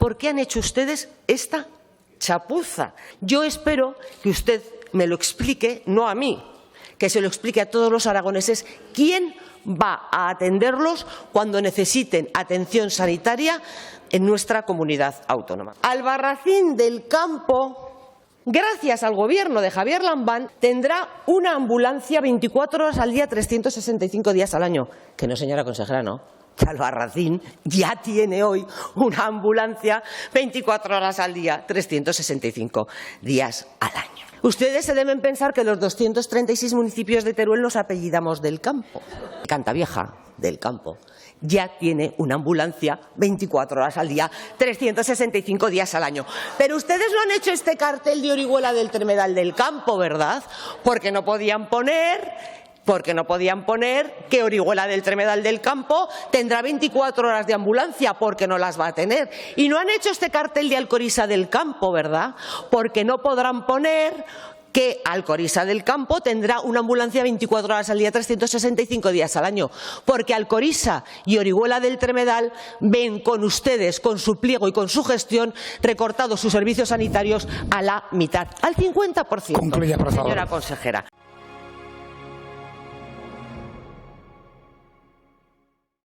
¿Por qué han hecho ustedes esta chapuza? Yo espero que usted me lo explique, no a mí, que se lo explique a todos los aragoneses quién va a atenderlos cuando necesiten atención sanitaria en nuestra comunidad autónoma. Albarracín del Campo, gracias al Gobierno de Javier Lambán, tendrá una ambulancia 24 horas al día, 365 días al año. Que no, señora consejera, no. Que Albarracín ya tiene hoy una ambulancia 24 horas al día, 365 días al año. Ustedes se deben pensar que los 236 municipios de Teruel nos apellidamos del Campo. Cantavieja del Campo ya tiene una ambulancia 24 horas al día, 365 días al año. Pero ustedes no han hecho este cartel de Orihuela del Tremedal del Campo, ¿verdad? Porque no podían poner que Orihuela del Tremedal del Campo tendrá 24 horas de ambulancia, porque no las va a tener. Y no han hecho este cartel de Alcoriza del Campo, ¿verdad? Porque no podrán poner que Alcoriza del Campo tendrá una ambulancia 24 horas al día, 365 días al año, porque Alcoriza y Orihuela del Tremedal ven con ustedes, con su pliego y con su gestión, recortados sus servicios sanitarios a la mitad, al 50%. Concluya, por favor. Señora consejera.